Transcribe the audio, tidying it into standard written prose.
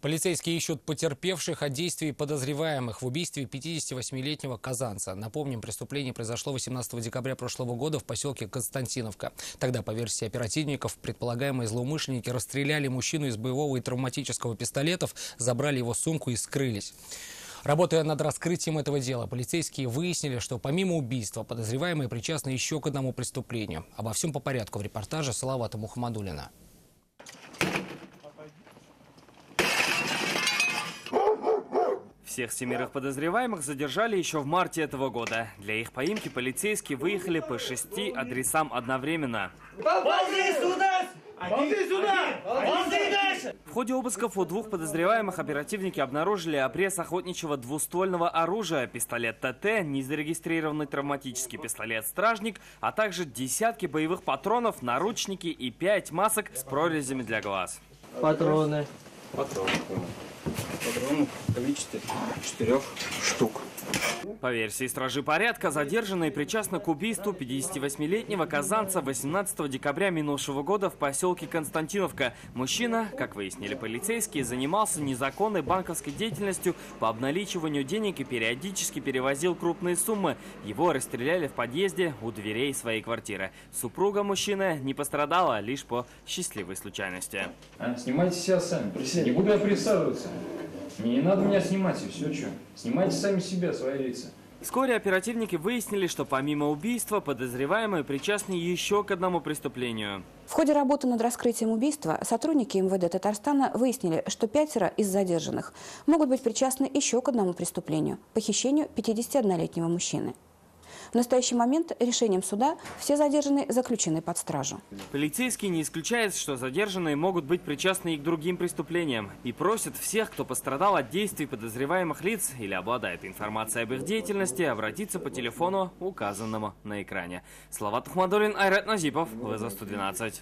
Полицейские ищут потерпевших от действий подозреваемых в убийстве 58-летнего казанца. Напомним, преступление произошло 18 декабря прошлого года в поселке Константиновка. Тогда, по версии оперативников, предполагаемые злоумышленники расстреляли мужчину из боевого и травматического пистолетов, забрали его сумку и скрылись. Работая над раскрытием этого дела, полицейские выяснили, что помимо убийства подозреваемые причастны еще к одному преступлению. Обо всем по порядку в репортаже Салавата Мухаммадуллина. Всех 7 подозреваемых задержали еще в марте этого года. Для их поимки полицейские выехали по 6 адресам одновременно. В ходе обысков у 2 подозреваемых оперативники обнаружили обрез охотничьего двуствольного оружия, пистолет ТТ, незарегистрированный травматический пистолет «Стражник», а также десятки боевых патронов, наручники и 5 масок с прорезями для глаз. Патроны. Патронов в количестве 4 штук. По версии стражи порядка, задержанные причастны к убийству 58-летнего казанца 18 декабря минувшего года в поселке Константиновка. Мужчина, как выяснили полицейские, занимался незаконной банковской деятельностью по обналичиванию денег и периодически перевозил крупные суммы. Его расстреляли в подъезде у дверей своей квартиры. Супруга мужчины не пострадала, лишь по счастливой случайности. Снимайте себя сами. Не буду я присаживаться. Не надо меня снимать, и все, что. Снимайте сами себя, свои лица. Вскоре оперативники выяснили, что помимо убийства подозреваемые причастны еще к одному преступлению. В ходе работы над раскрытием убийства сотрудники МВД Татарстана выяснили, что 5 из задержанных могут быть причастны еще к одному преступлению – похищению 51-летнего мужчины. В настоящий момент решением суда все задержанные заключены под стражу. Полицейские не исключают, что задержанные могут быть причастны и к другим преступлениям. И просят всех, кто пострадал от действий подозреваемых лиц или обладает информацией об их деятельности, обратиться по телефону, указанному на экране. Салават Мухаммадуллин, Айрат Назипов, ВЗ-112.